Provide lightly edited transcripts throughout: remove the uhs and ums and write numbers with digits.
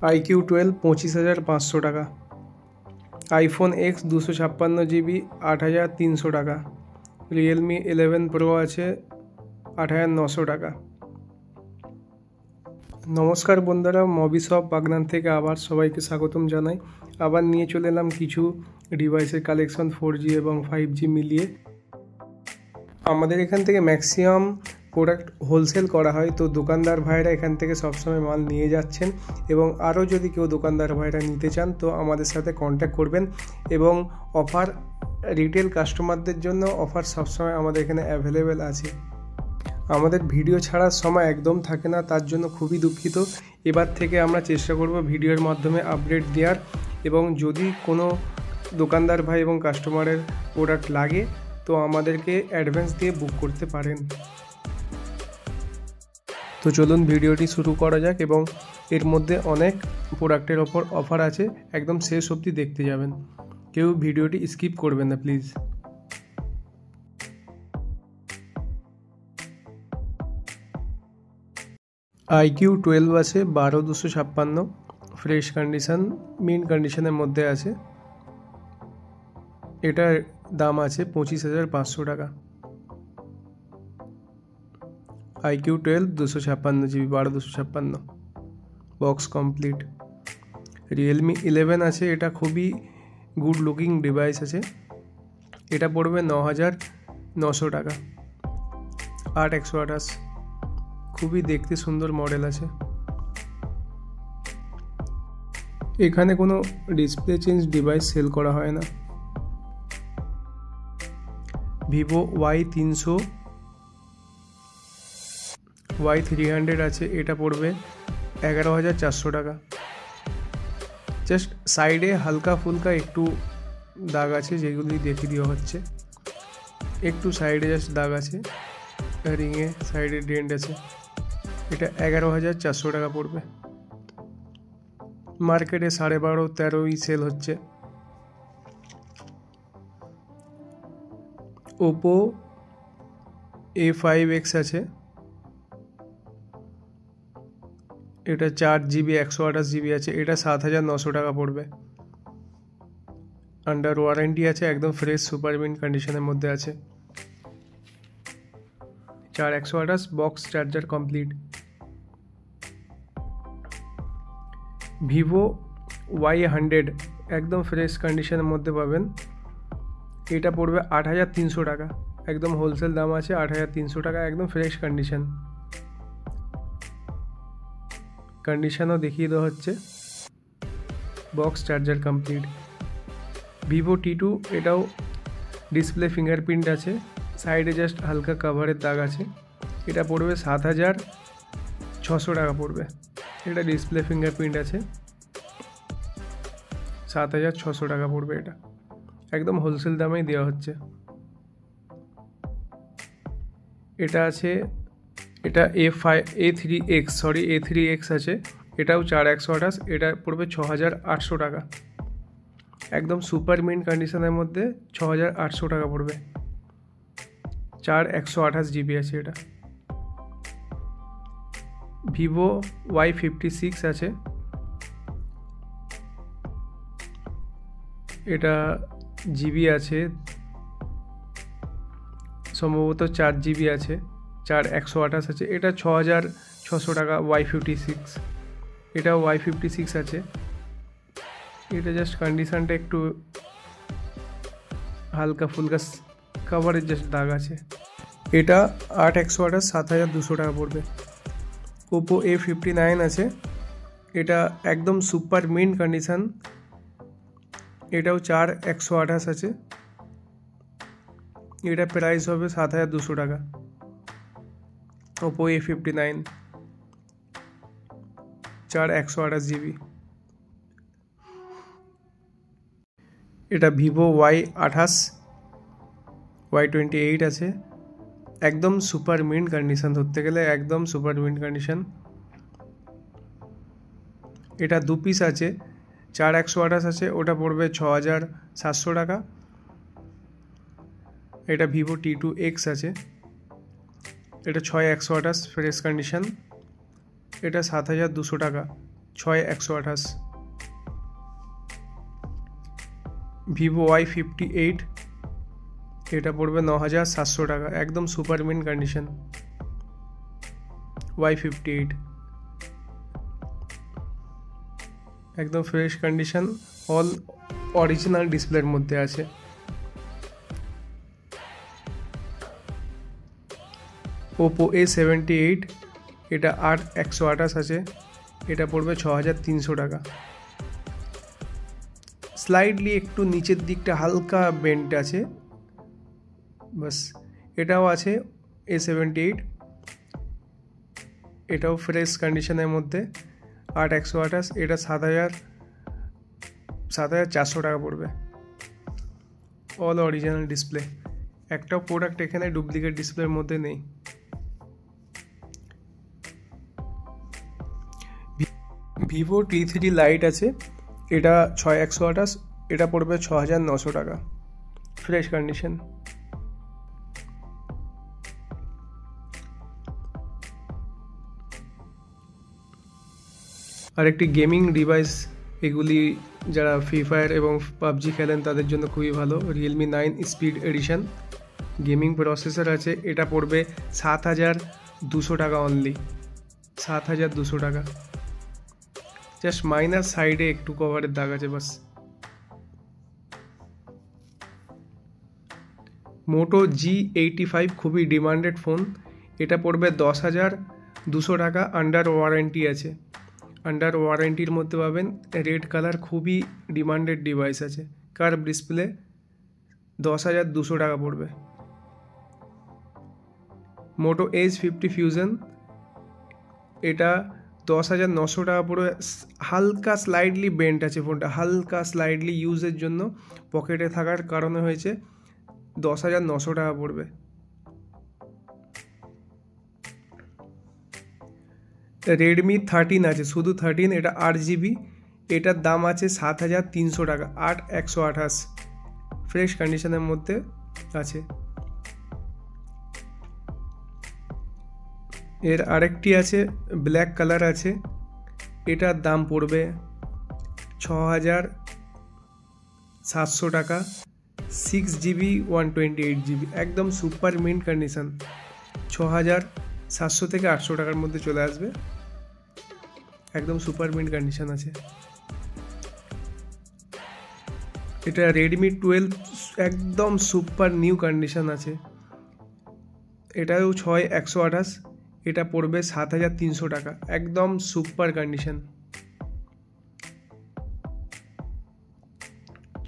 iQOO 25,500 টাকা, iPhone X 256 GB 8,300 টাকা, Realme 11 Pro আছে 8,900 টাকা। নমস্কার বন্ধুরা, মবি শপ বাগনান থেকে আবার সবাইকে স্বাগতম জানাই। আবার নিয়ে চলে এলাম কিছু ডিভাইসের কালেকশন 4G এবং 5G মিলিয়ে। আমাদের এখান থেকে ম্যাক্সিমাম প্রোডাক্ট হোলসেল করা হয়, তো দোকানদার ভাইরা এখান থেকে সবসময় মাল নিয়ে যাচ্ছেন এবং আরও যদি কেউ দোকানদার ভাইরা নিতে চান তো আমাদের সাথে কন্ট্যাক্ট করবেন। এবং অফার রিটেল কাস্টমারদের জন্য অফার সবসময় আমাদের এখানে অ্যাভেলেবেল আছে। আমাদের ভিডিও ছাড়ার সময় একদম থাকে না, তার জন্য খুবই দুঃখিত। এবার থেকে আমরা চেষ্টা করব ভিডিওর মাধ্যমে আপডেট দেওয়ার, এবং যদি কোনো দোকানদার ভাই এবং কাস্টমারের প্রোডাক্ট লাগে তো আমাদেরকে অ্যাডভান্স দিয়ে বুক করতে পারেন। তো চলুন ভিডিওটি শুরু করা যাক, এবং এর মধ্যে অনেক প্রোডাক্টের ওপর অফার আছে, একদম শেষ অবধি দেখতে যাবেন, কেউ ভিডিওটি স্কিপ করবেন না প্লিজ। iQOO আছে 12,256, ফ্রেশ কন্ডিশন, মিন্ট কন্ডিশনের মধ্যে আছে। এটার দাম আছে 25,500 টাকা। iQOO 256GB 12,256, box complete. Realme 11 আছে, এটা খুবই গুড লুকিং ডিভাইস আছে। এটা পড়বে 9,900 টাকা, 8/128, খুবই দেখতে সুন্দর মডেল আছে। এখানে কোনো ডিসপ্লে চেঞ্জ ডিভাইস সেল করা হয় না। Vivo Y300 আছে, এটা পড়বে 11,400 টাকা। জাস্ট সাইডে হালকা ফুলকা একটু দাগ আছে, যেগুলি দেখিয়ে দেওয়া হচ্ছে। একটু সাইডে জাস্ট দাগ আছে, রিংয়ে সাইডে ডেন্ট আছে। এটা 11,400 টাকা পড়বে। মার্কেটে 12.5-13 সেল হচ্ছে। Oppo A5X আছে, এটা 4GB 128GB আছে। এটা 7,900 টাকা পড়বে। আন্ডার ওয়ারেন্টি আছে, একদম ফ্রেশ সুপার মিন্ট কন্ডিশনের মধ্যে আছে। 4/128, box charger complete. Vivo Y100 একদম ফ্রেশ কন্ডিশনের মধ্যে পাবেন। এটা পড়বে 8,300 টাকা, একদম হোলসেল দাম আছে 8,300 টাকা, একদম ফ্রেশ কন্ডিশনও দেখিয়ে দেওয়া হচ্ছে। Box charger complete. Vivo T2, এটাও ডিসপ্লে ফিঙ্গারপ্রিন্ট আছে, সাইডে জাস্ট হালকা কাভারের দাগ আছে। এটা পড়বে 7,600 টাকা পড়বে। এটা ডিসপ্লে ফিঙ্গারপ্রিন্ট আছে, 7,600 টাকা পড়বে। এটা একদম হোলসেল দামেই দেওয়া হচ্ছে। এটা আছে, এটা A3X আছে, এটাও 4/128, এটা পড়বে 6,800 টাকা। একদম সুপার মিন্ট কন্ডিশনের মধ্যে 6,800 টাকা পড়বে। 4/128GB আছে এটা। Vivo Y56 আছে, এটা জিবি আছে, সম্ভবত 4GB আছে, 4/128 আছে। এটা 6,600 টাকা। Y56, এটাও Y56 আছে। এটা জাস্ট কন্ডিশনটা একটু হালকা ফুলকা কাভারের জাস্ট দাগ আছে। এটা 8/128, 7,200 টাকা পড়বে। Oppo A59 আছে, এটা একদম সুপার মিন্ট কন্ডিশন, এটাও 4/128 আছে। এটা প্রাইস হবে 7,200 টাকা। Oppo A59, 4/128GB। এটা Vivo Y28 আছে, একদম সুপার মিন্ট কন্ডিশন, ধরতে গেলে একদম সুপার মিন্ট কন্ডিশন। এটা 2 পিস আছে, 4/128 আছে, ওটা পড়বে 6,700 টাকা। এটা Vivo T2X আছে, এটা 6/128 ফ্রেশ কন্ডিশন, এটা 7,200 টাকা, 6128। ভিভো Y58 এটা পড়বে 9700 টাকা, একদম সুপার মিন্ট কন্ডিশন। Y58 একদম ফ্রেশ কন্ডিশন, অল অরিজিনাল ডিসপ্লের মধ্যে আছে। ওপো A78 এটা 8128 আছে, এটা পড়বে 6300 টাকা। স্লাইডলি একটু নিচের দিকটা হালকা বেন্ট আছে বাস, এটাও আছে A78, এটাও ফ্রেশ কন্ডিশনের মধ্যে 8128, এটা 7400 টাকা পড়বে, অল অরিজিনাল ডিসপ্লে। একটাও প্রোডাক্ট এখানে ডুপ্লিকেট ডিসপ্লের মধ্যে নেই। ভিভো T3 লাইট আছে, এটা 6128, এটা পড়বে 6900 টাকা, ফ্রেশ কন্ডিশন। আর একটি গেমিং ডিভাইস, এগুলি যারা ফ্রি ফায়ার এবং পাবজি খেলেন তাদের জন্য খুবই ভালো, Realme 9 speed addition. Gaming processor আছে, এটা পড়বে 7200 টাকা অনলি, 7200 টাকা। জাস্ট মাইনার সাইডে একটু কভারের দাগ আছে বাস। মোটো G85 খুবই ডিমান্ডেড ফোন, এটা পড়বে 10200 টাকা, আন্ডার ওয়ারেন্টি আছে। আন্ডার ওয়ারেন্টির মধ্যে পাবেন, রেড কালার, খুবই ডিমান্ডেড ডিভাইস আছে, কার্ভ ডিসপ্লে, 10200 টাকা পড়বে। মোটো H50 ফিউশন এটা 10900 টাকা পড়বে, হালকা স্লাইডলি বেন্ট আছে ফোনটা, হালকা স্লাইডলি ইউজের জন্য পকেটে থাকার কারণে হয়েছে, 10900 টাকা পড়বে। রেডমি 13 আছে, শুধু 13, এটা 8GB, এটার দাম আছে 7300 টাকা, 8128, ফ্রেশ কন্ডিশনের মধ্যে আছে। এর আরেকটি আছে ব্ল্যাক কালার আছে, এটার দাম পড়বে 6700 টাকা, 6GB 128GB, একদম সুপার মিন্ট কন্ডিশন, 6700 থেকে 800 টাকার মধ্যে চলে আসবে, একদম সুপার মিন্ট কন্ডিশন আছে। এটা রেডমি 12 একদম সুপার নিউ কন্ডিশন আছে, এটাও 6128, এটা পড়বে 7300 টাকা, একদম super condition,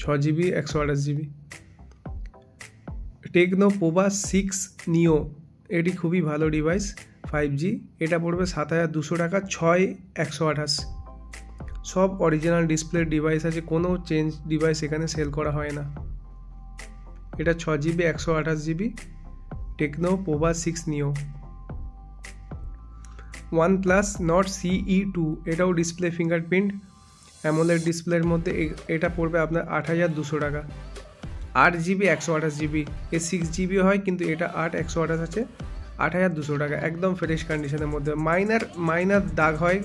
6GB 128GB। Techno Pova 6 নিও, এটি খুবই ভালো ডিভাইস, 5G, এটা পড়বে 7200 টাকা, 6128। সব অরিজিনাল ডিসপ্লের ডিভাইস আছে, কোনো চেঞ্জ ডিভাইস এখানে সেল করা হয় না। এটা 6GB 128GB, টেকনো পোভা 6 নিও। OnePlus Nord CE2, এটাও ডিসপ্লে ফিঙ্গারপ্রিন্ট অ্যামোলেড ডিসপ্লের মধ্যে, এটা পড়বে আপনার 8200 টাকা, 8GB 128GB, এর 6GB হয় কিন্তু এটা 128 আছে, 8200 টাকা, একদম ফ্রেশ কন্ডিশনের মধ্যে। মাইনার দাগ হয়,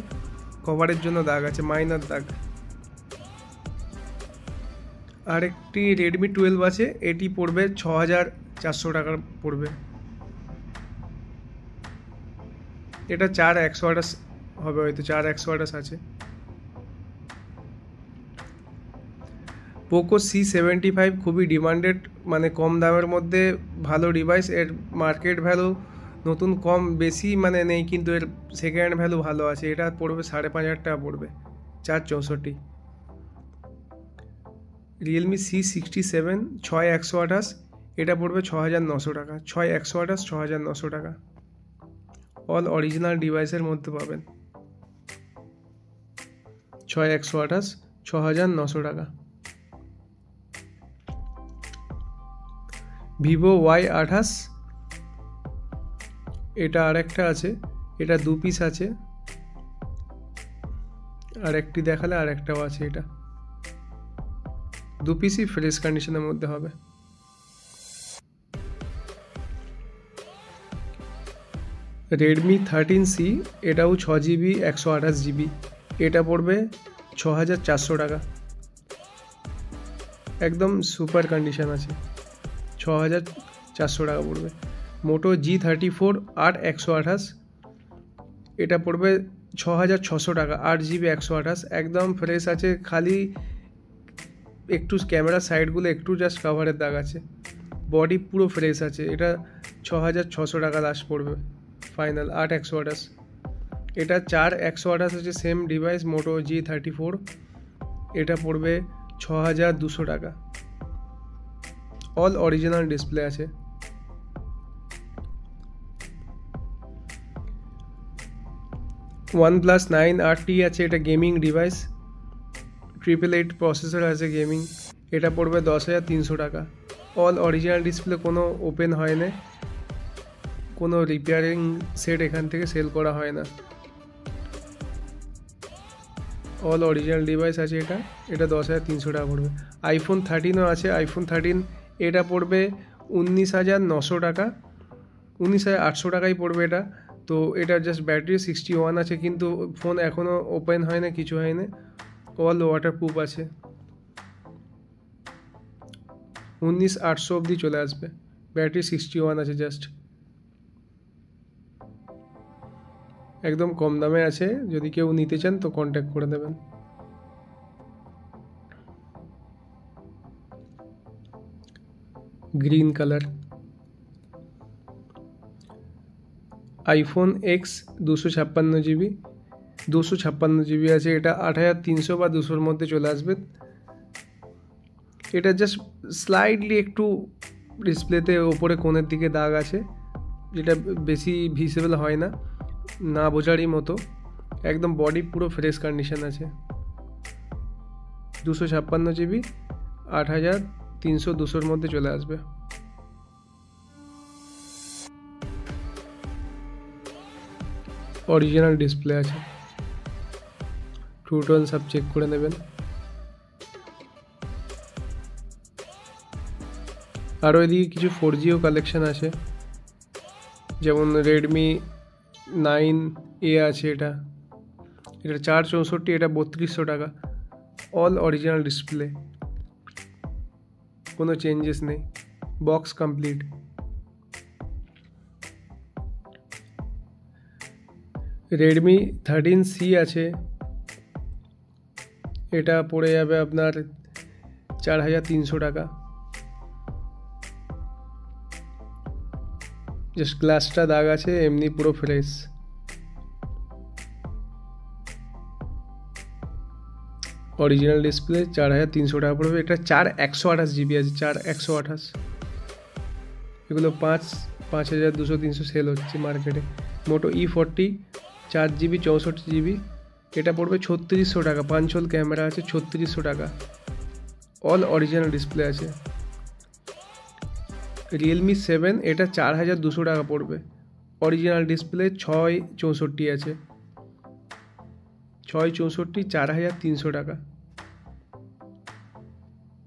কভারের জন্য দাগ আছে, মাইনার দাগ। আরেকটি রেডমি 12 আছে, এটি পড়বে 6400 টাকার পড়বে, এটা 4128 হবে, হয়তো 4128 আছে। পোকো C75 খুবই ডিমান্ডেড, মানে কম দামের মধ্যে ভালো ডিভাইস, এর মার্কেট ভ্যালু নতুন কম বেশি মানে নেই, কিন্তু এর সেকেন্ড ভ্যালু ভালো আছে, এটা পড়বে 5500 টাকা পড়বে, 464। রিয়েলমি C67 6128, এটা পড়বে 6900 টাকা, 6128 6900 টাকা, অল অরিজিনাল ডিভাইসের মধ্যে পাবেন, 6128 6900 টাকা। ভিভো Y28, এটা আরেকটা আছে, এটা 2 পিস আছে, আরেকটি দেখালে আরেকটাও আছে, এটা 2 পিসই ফ্রেশ কন্ডিশনের মধ্যে হবে। রেডমি 13C, এটাও 6GB 128GB, এটা পড়বে 6400 টাকা, একদম সুপার কন্ডিশন আছে, 6400 টাকা পড়বে। মোটো G34 8/128, এটা পড়বে 6600 টাকা, 8GB 128, একদম ফ্রেশ আছে, খালি একটু ক্যামেরার সাইডগুলো একটু জাস্ট কাভারের দাগ আছে, বডি পুরো ফ্রেশ আছে। এটা 6600 টাকা লাস্ট পড়বে ফাইনাল, 8/128। এটা 4/128 আছে, সেম ডিভাইস মোটো G34, এটা পড়বে 6200 টাকা, অল অরিজিনাল ডিসপ্লে আছে। OnePlus 9RT আছে, এটা গেমিং ডিভাইস, 888 প্রসেসর আছে গেমিং, এটা পড়বে 10,300 টাকা, অল অরিজিনাল ডিসপ্লে, কোনো ওপেন হয় না, কোনো রিপেয়ারিং সেট এখান থেকে সেল করা হয় না, অল অরিজিনাল ডিভাইস আছে। এটা 10,300 টাকা পড়বে। iPhone 13ও আছে, iPhone 13 এটা পড়বে 19,900 টাকা, 19,800 টাকাই পড়বে এটা। তো এটা জাস্ট ব্যাটারি 61 আছে, কিন্তু ফোন এখনও ওপেন হয় না, কিছু হয় না, অল ওয়াটারপ্রুফ আছে। 19,800 অবধি চলে আসবে, ব্যাটারি 61 আছে জাস্ট, একদম কম দামে আছে, যদি কেউ নিতে চান তো কন্ট্যাক্ট করে দেবেন। Green colour iPhone X 256GB আছে, এটা 8,300 বা 200-র মধ্যে চলে আসবে। এটা জাস্ট স্লাইডলি একটু ডিসপ্লেতে ওপরে কোণের দিকে দাগ আছে, যেটা বেশি ভিজিবল হয় না, না বোঝারই মতো, একদম বডি পুরো ফ্রেশ কন্ডিশন আছে। 256GB, 8,300, 200-র মধ্যে চলে আসবে। অরিজিনাল ডিসপ্লে আছে, ট্রু টোন সব চেক করে নেবেন। আরও এদিকে কিছু 4Gও কালেকশন আছে, যেমন Redmi 9A আছে, এটা 464, এটা 3200 টাকা, অল অরিজিনাল ডিসপ্লে, কোনো চেঞ্জেস নেই, বক্স কমপ্লিট। Redmi 13C আছে, এটা পড়ে যাবে আপনার 4,300 টাকা, জাস্ট গ্লাসটা দাগ আছে, এমনি পুরো ফ্রেশ। অরিজিনাল ডিসপ্লে, 4,300 টাকা পড়বে। এটা 4/128GB আছে, 4/128, এগুলো 5,200, 300 সেল হচ্ছে মার্কেটে। মোটো E40 4GB 64GB, এটা পড়বে 3600 টাকা, 5 হোল ক্যামেরা আছে, 3600 টাকা, অল অরিজিনাল ডিসপ্লে আছে। Realme 7, এটা 4,200 টাকা পড়বে, অরিজিনাল ডিসপ্লে, 6/64 আছে, 6/64, 4,300 টাকা,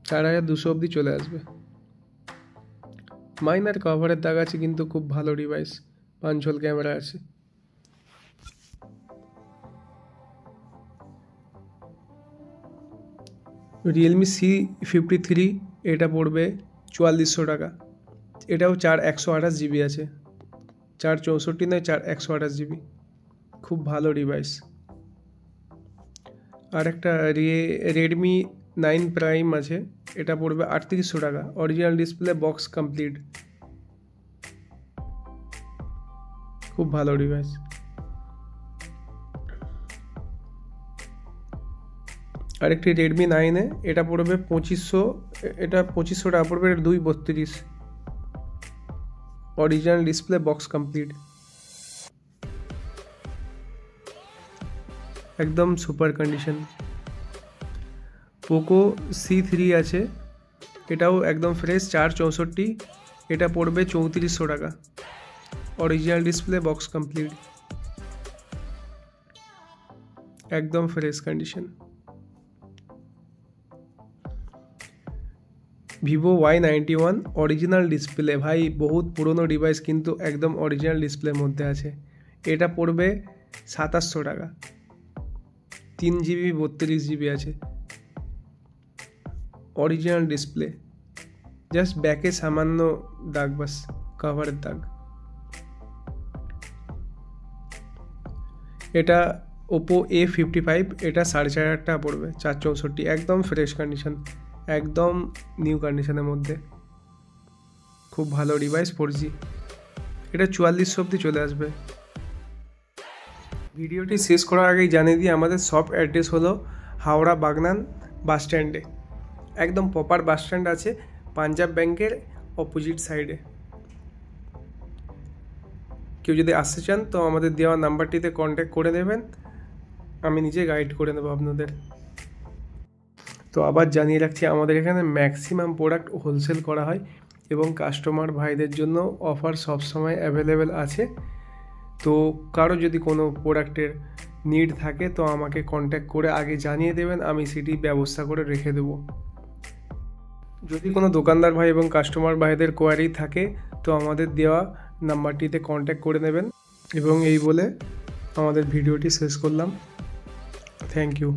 4,200 অবধি চলে আসবে। মাইনার কভারের দাগ আছে, কিন্তু খুব ভালো ডিভাইস, 5 হোল ক্যামেরা আছে। Realme C53, এটা পড়বে 4,400 টাকা, এটাও 4/128GB আছে, 4/64 নয়, 4/128GB, খুব ভালো ডিভাইস। আর একটা Redmi 9 Prime আছে, এটা পড়বে 3,800 টাকা, অরিজিনাল ডিসপ্লে, বক্স কমপ্লিট, খুব ভালো ডিভাইস। আরেকটি Redmi 9A, এটা পড়বে 2500, এটা 2500 টাকা পড়বে, এটা 2/32, অরিজিনাল ডিসপ্লে, বক্স কমপ্লিট, একদম সুপার কন্ডিশন। Poco C3 আছে, এটাও একদম ফ্রেশ, 4/64, এটা পড়বে 3,400 টাকা, অরিজিনাল ডিসপ্লে, বক্স কমপ্লিট, একদম fresh condition. Vivo Y91 original display, ভাই বহুত পুরনো ডিভাইস, কিন্তু একদম অরিজিনাল ডিসপ্লের মধ্যে আছে, এটা পড়বে 2,700 টাকা, 3 GB 32 GB আছে। অরিজিনাল ডিসপ্লে, জাস্ট ব্যাকে সামান্য দাগ, বাস কভারের দাগ। এটা ওপো A55, এটা 4,500 টাকা পড়বে, 464, একদম ফ্রেশ কন্ডিশন, একদম নিউ কন্ডিশনের মধ্যে, খুব ভালো ডিভাইস 4G। এটা 4400 অবধি চলে আসবে। ভিডিওটি শেষ করার আগেই জানিয়ে দিই আমাদের শপ অ্যাড্রেস হলো হাওড়া বাগনান বাস স্ট্যান্ডে, একদম প্রপার বাস স্ট্যান্ড আছে, পাঞ্জাব ব্যাংকের অপোজিট সাইডে। কেউ যদি আসতে চান তো আমাদের দেওয়া নাম্বারটিতে কন্ট্যাক্ট করে নেবেন, আমি নিজে গাইড করে নেবো আপনাদের। তো আবার জানিয়ে রাখছি আমাদের এখানে ম্যাক্সিমাম প্রোডাক্ট হোলসেল করা হয় এবং কাস্টমার ভাইদের জন্য অফার সবসময় অ্যাভেলেবেল আছে। তো কারো যদি কোনো প্রোডাক্টের নিড থাকে তো আমাকে কন্ট্যাক্ট করে আগে জানিয়ে দেবেন, আমি সেটি ব্যবস্থা করে রেখে দেবো। যদি কোনো দোকানদার ভাই এবং কাস্টমার ভাইদের কোয়ারি থাকে তো আমাদের দেওয়া নাম্বারটিতে কন্ট্যাক্ট করে নেবেন। এবং এই বলে আমাদের ভিডিওটি শেষ করলাম। Thank you.